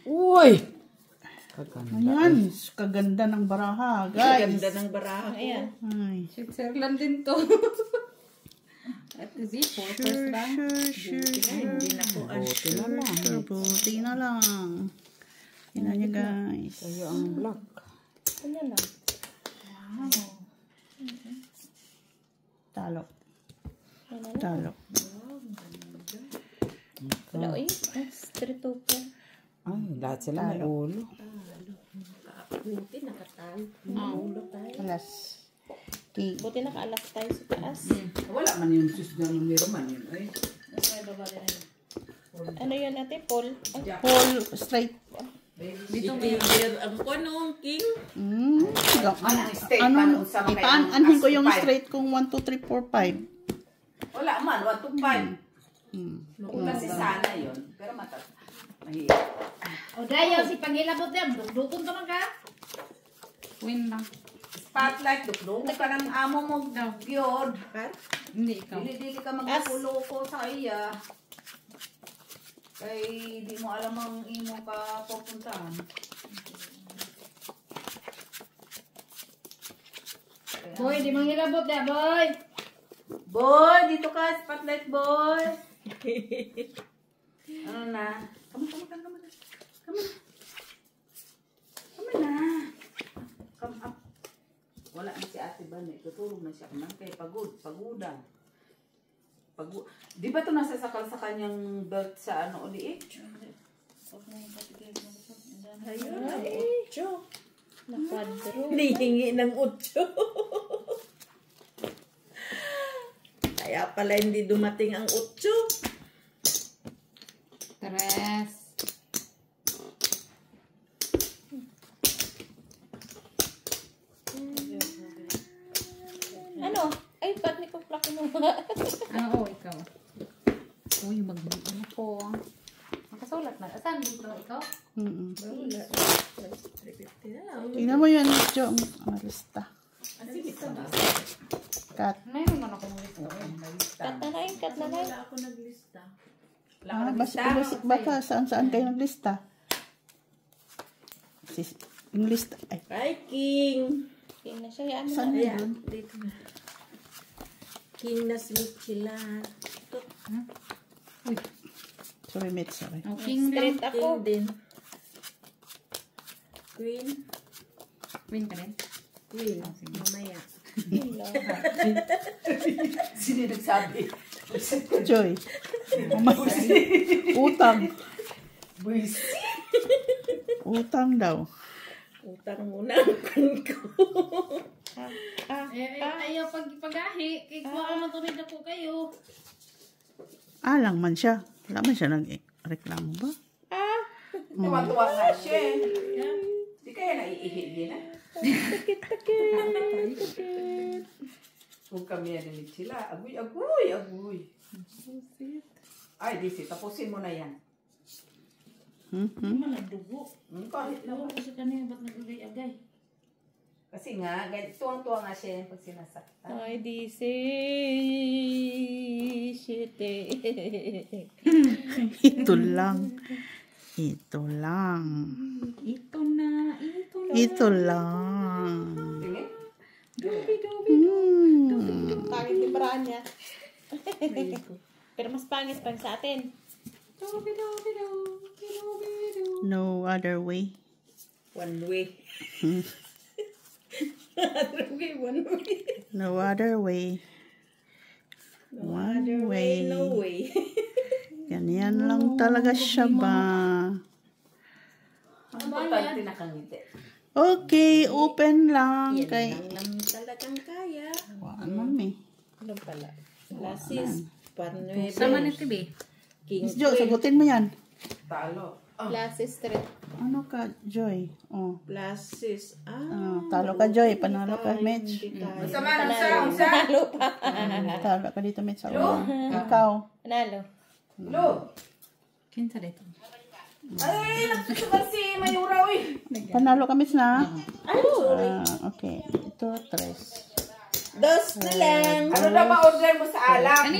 Uy! Kaganda. Ayan, kaganda ng baraha, guys. Kaganda ng baraha. Ayan. Ay. Switzerland din to. At the first lang. Sure. Hindi na po buti na lang. Sure, buti na lang. Tingnan niyo, guys. Kayo ang black. Ano lang. Talo. Ano lang. Talo. Wala, oy. Street open. Ay, lahat sila may ulo. Alas. Okay. Buti nakaalas tayo sa taas. Wala man yung sus na numero man yun. Ay, Ano yun ate? Paul? Whole straight. Dito ang konong king. Ano? Itaan-anhin ko yung straight kung 1, 2, 3, 4, 5. Wala man, 1 to 5. Kasi sana yun. Pero mahirap. O dayo, si Pangilabot yan. Dugdukon ka man ka? Win lang. Spotlight, dukdukon ka ng amo mo. Gyod. Hindi ikaw. Dili-dili ka magpulo-ko sa iya. Kay di mo alam ang imo ka pupuntahan. Boy, di Mangilabot yan, boy. Boy, dito ka, spotlight boy. Ano na? Come na. Come up. Wala na si Ate Bane. Tutulog na siya. Kaya pagudan. Di ba ito nasasakal sa kanyang belt sa ano ulit? Ayun. Nakwadro. Hinihingi ng 8. Kaya pala hindi dumating ang 8. Tres. Ano? Ay, ba't ni ko plaki mo mga? Oo, ikaw. Uy, mag-ano ko. Makasulat na. Saan dito ikaw? Tingnan mo yun, Jo. Lista. Cut. Mayroon man akong lista. Kat na lang. Wala ako naglista. Baka saan kayo naglista? Yung lista. Ay, Hi, King. King na siya. Yan saan na. yun? Dito na. King na sweet sila. Sorry, mate. Sorry. Oh, king lang. Straight ako. King din. Queen. Win ka rin. Queen. Mamaya. Sino nagsabi? Joy. Utang. Utang daw. Utang muna ang queen ko. Ayaw pag-ahi. Kaya naman tunay na po kayo. Lang man siya. Wala man siya nag-reklamo ba? Tuwa-tuwa nga siya. Di kaya naiihi din na? Huwag kami yan ulit sila. Agoy. Ay, Disi, tapusin mo na yan. Nagdugo. Kahit Ako naman. kasi kanina ba't nag-agay-agay? Kasi nga, tuwang-tuwa nga siya yung pag sinasaktan. Ay, DC. Shit eh. Ito lang. Ito lang. Ito na. Ito lang. Tingin? Pangit ni Branya. Pero mas pangit pang sa atin. No other way. One way. One way. No other way. One way. No way. Ganyan lang talaga siya ba? Ang importante nakangiti. Okay, open lang. Yan Kay... lang naman talagang kaya. Ano eh. Ano pala? Lasis. Panuebe. Sama ni TV. King Miss Jo, sagutin mo yan. Talo. Classes straight. Ano ka, Joy? Oh. Lasis. Talo ka, Joy. Panalo ka, Mitch. Sama sa Panalo pa. Talo ka dito, Mitch. Sa una. Ikaw. Panalo. Lo. Kinsa dito. Ay, nagsusugal si Mayura, uy. Panalo ka, Mitch, na? Okay. Ito, 3. Dos na lang. Ano daw ma-order mo sa alak?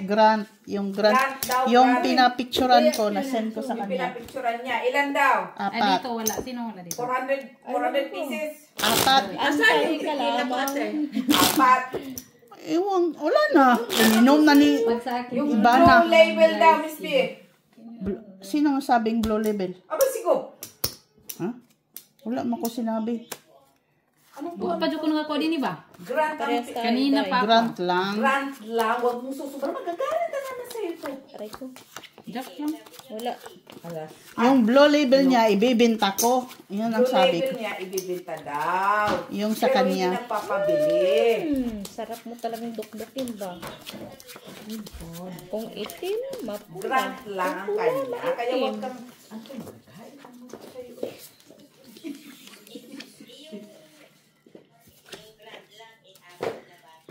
Grant. Yung grant. Grant daw, Yung grant. pinapicturan ko, na-send ko sa Yung kanya. pinapicturan niya. Ilan daw? Ay, 4. dito wala. Sino wala dito? 400 pieces. 4. Antay ka lamang. 4. Ewan, wala na. Ininom na ni Yung iba na. blue label daw, Miss B. Sino ang sabing blue label? Aba, sigo. Ha? Wala mo ko sinabi. Buka pa dyan ko nakakuha din ba? Grant ang Kanina pa. Grant lang. Grant lang. Huwag mong susubra. Magagalit na naman sa'yo ito. Aray ko. Jack lang. Wala. Alas. Yung blue label niya, ibibenta ko. Yun ang sabi ko. niya, ibibenta daw. Yung sa Pero kanya. hindi nagpapabili. Sarap mo talagang dukdukin ba? Kung itim, mapula. Grant lang ang kanya. Kaya huwag kang...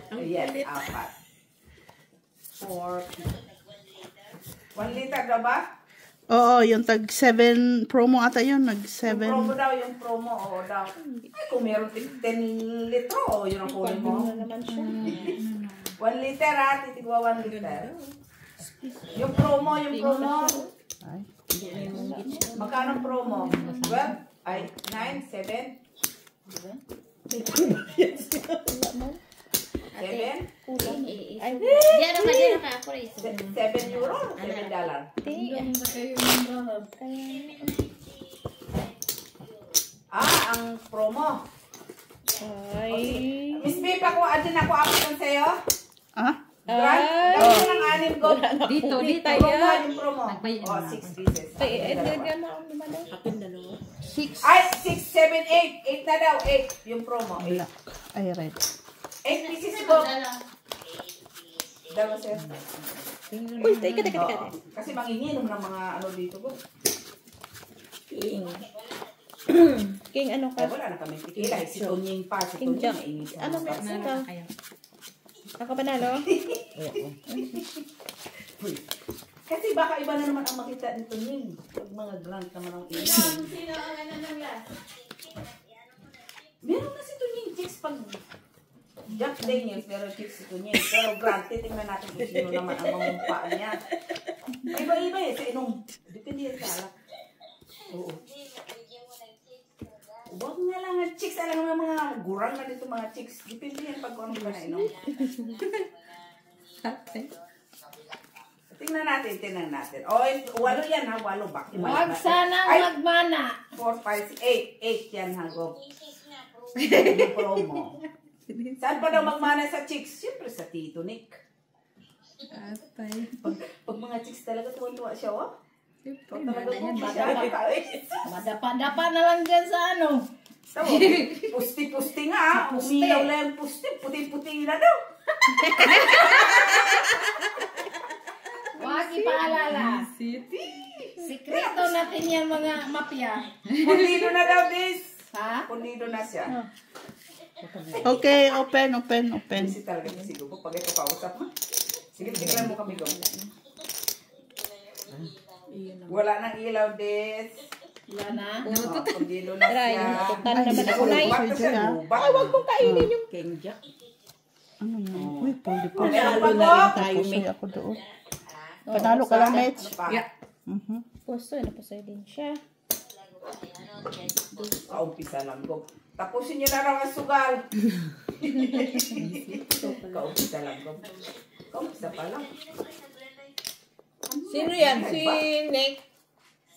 Ayan, 4. 1 liter daw ba? Oo, yung tag 7 promo ata yun. Nag Yung 7. promo daw, yung promo. Oo daw. Ay, kung meron 10 litro, yun ang kunin mo. Ano naman siya? 1 liter ha, titigwa 1 liter. Yung promo. Ay. Magkano ang promo? 12? Ay, 9? 7? 7? Ay, 7 euro? $7? Ang promo. ay. Miss B, pakuha din ako applikan sa'yo. Ah? Grant, gawin mo ng 6 go. Dito. Promo, yung promo. Nagbayad Oh, na 6 pieces. Ay, nilagyan mo ako naman daw. Ay, 6, 7, 8. 8 na daw, 8. Yung promo. 8 Wala. Ay, red. pieces go. Dalawa sa'yo. Uy, teka. Oo. Kasi manginginom ng mga ano dito ko. King, ano Ay, ka? wala na kami tequila. Si Tonying pa. Si King Tonying Jack. mainit. Ano meron ka? Kaya. Ako panalo? Kasi baka iba na naman ang makita ni Tonying. Pag mga grant naman ang inom. Meron na si Tonying chicks pag Jack Daniels, meron chicks si Tonying. Pero grant, titingnan natin kung sino naman ang mamumpa niya. Iba-iba sa inom. Depende yan sa alak. Oo. Huwag na lang ang chicks. Alam mo mga gurang na dito mga chicks. Depende yan pag ano ba na inom. Tingnan natin. O, 8 yan ha, 8 ba? Huwag sanang magmana. 4, 5, 8. 8 yan ha, go. Yung promo. Saan pa daw magmana sa chicks? Siyempre sa Tito Nick. Pag mga chicks talaga tuwan-tuwa siya, oh. Pag talaga tuwa siya. Madapa-dapa na lang dyan sa ano. Tama, pusti-pusti nga. Umilaw lang yung pusti. Puti-puti na daw. Huwag ipaalala. Sikreto natin yan mga mafia. Pundido na daw, this. Ha? Pundido na siya. Okay, open. Kasi talaga si Gubo. Pag ito kausap mo. Sige, tignan mo kami, Gubo. Wala nang ilaw, this. Wala na. Pundido na siya. Tutan naman ako na Lubat na siya, lubat. Ay, wag mong kainin yung... King Jack. Ano yan? Uy, pwede pa. Meron pa, Gubo. Pusoy ako doon. Panalo ka lang, Mitch. Ano pa? Puso, napusoy din siya. Kaumpisa lang, Gubo. Tapusin niyo na raw ang sugal. Kaumpisa lang, Gubo. Kaumpisa pa lang. Sino yan? Si Nick.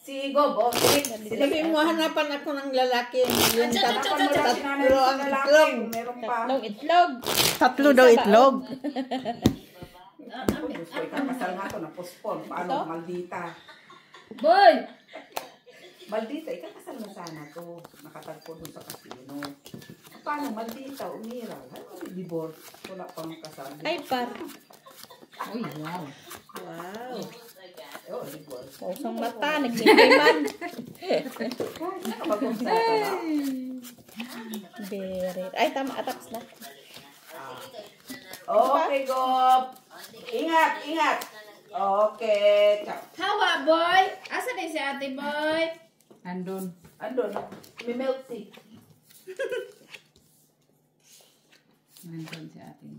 Si Gobo. Sabi mo, hanapan ako ng lalaki. Yung Tatlo ang itlog. Meron pa. Tatlong itlog. 3 daw itlog. Gusto ko ikakasal nga ito na postpone. Paano? Maldita. Boy! Maldita, ikakasal na sana to. Nakatagpo dun sa kasino. Paano? Maldita, umiral. Ano divorce? Wala pang kasal. Ay, par. Uy, wow. Wow. Oh, divorce. Pusang mata, nagsikiman. Nakapag-umsa ka na. Very. Ay, tama. Tapos na. Okay, Gob. Ingat. Okay. Hawa, boy! Asa din si ate, boy? Andun. Andun. May milk tea. Andun si atin.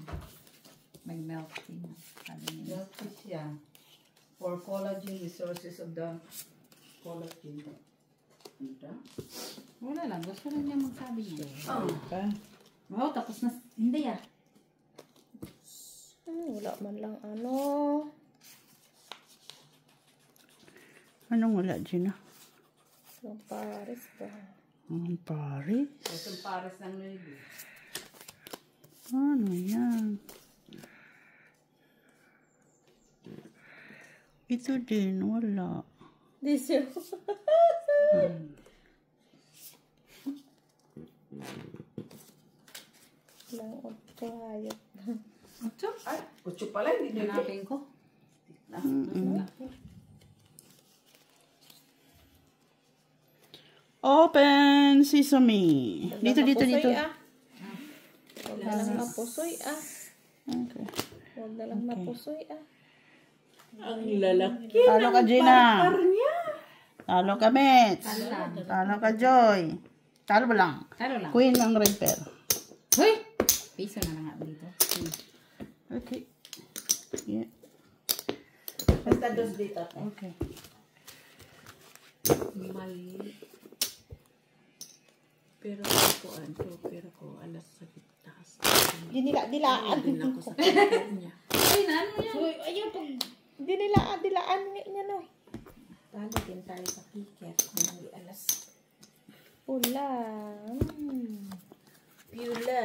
Mag-milk tea na. Sabi niya. Milk tea siya. For collagen resources of the collagen. Wala lang. Gusto lang niya magsabi niya. Oh. Wow, tapos na. Hindi ah. Wala man lang ano. Anong wala, Gina? Yung Paris ba? Paris? Kasi Paris ng Navy. Ano yan? Ito din, wala. This year. Lang ito hayop. Ay, kutso pala, hindi na. Hanapin ko. Open sesame. Dito. Huwag na lang mapusoy ah. Okay. Huwag na lang mapusoy ah. Ang lalaki. Talo ka, Gina. Talo ka, Mets. Talo ka, Joy. Talo ba lang? Talo lang. Queen ng red pair. Hoy! Piso na lang nga dito. Okay. Yeah. Basta dos dito. Okay. Mali. Pero ko alas sa taas. Dilaan. Hindi na ako sa kanya niya. Ay, ano yan? Dilaan niya no. Talo din tayo sa kiker. Kung may alas. Pula. Pula.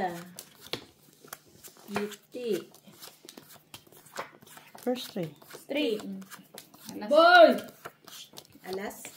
Beauty. First three. Straight. Boy! Alas?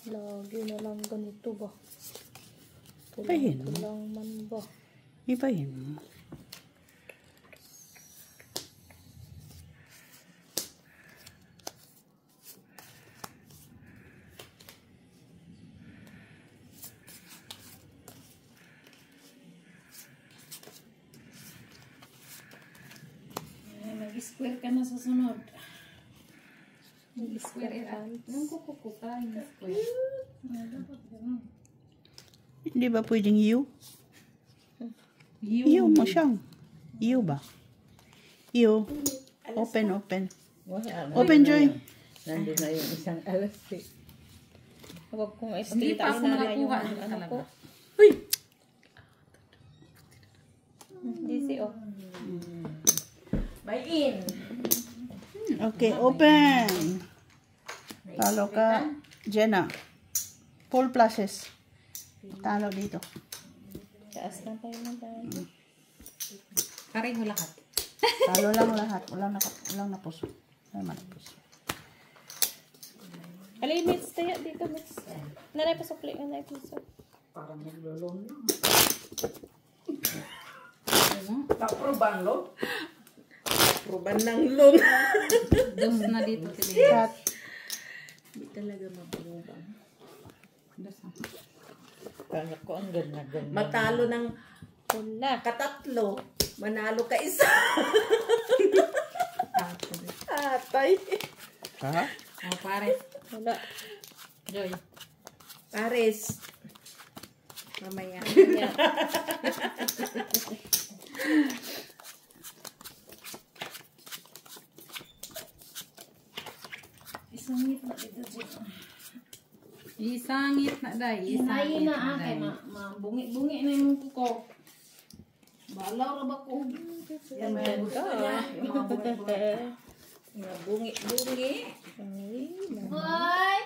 Lagi na lang ganito ba? Ibahin mo. Lang man ba? Ibahin mo. Mag-square ka na sa sunod. Mag-square it up. Nung kukukuta, yung square. Dapat gano'n. Hindi ba pwedeng U? U mo siyang. U ba? U. Open. Open, Joy. Nandun na yung isang alas eh. Huwag kong Hindi pa ako nakakuha. ano ko. Uy! DC oh. May in. Okay, open. Talo ka, Jenna. Full flushes. Talo dito. Taas na tayo na tayo. Pareho lahat. Talo lang lahat. Walang napuso. Ay, manapuso. Alay, Mits, tayo dito, Mits. Nanay pa sukli, nanay pa sukli. Parang naglulong na. Ano? Taprobang lo. Proban ng long. Dos na dito. Sige. Cut. Hindi talaga maprobang. Dos na. Kala ko ang ganda. Matalo ng Pula. katatlo. Manalo ka isa. Atay. Ha? Oh, pare. Wala. Joy. Pares. Mamaya. Yan. Isangit na day. Isangit na day. Bungi-bungi na yung kuko. Balaw ra ba ko? Yan may gusto niya. Yung mga bungi-bungi. Mga bungi-bungi. Hoy!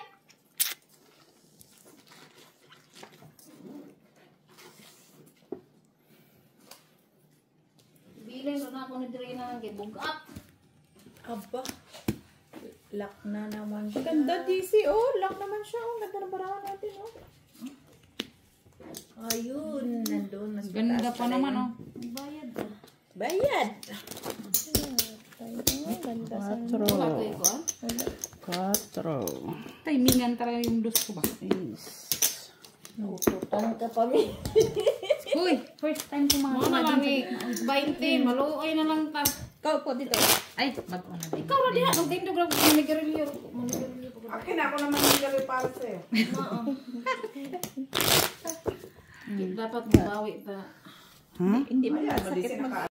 Bilang ko na ako ni Drina ng gibugat. Aba. Lock na naman siya. Ganda DC oh. Lock naman siya oh. Ganda ng barahan natin oh. Ayun. Nandun. Mas Ganda mataas pa pala naman, yun. oh. Bayad. Bayad. Ganda sa Wala ko iko. Quatro. Timingan talaga yung dos ko ba? Is. Naututan ka pa mi. Uy, first time ko mga Mga naman eh. 20. Maluoy na lang ta. Ikaw po dito. Ay, bago na din. Ikaw ra diha. Ang ganda grab ko manigarilyo. Manigarilyo ko. Akin ako naman yung gabi para sa'yo. Dapat mabawi ta. Huh? Hindi Ayan, masakit malisin na ka.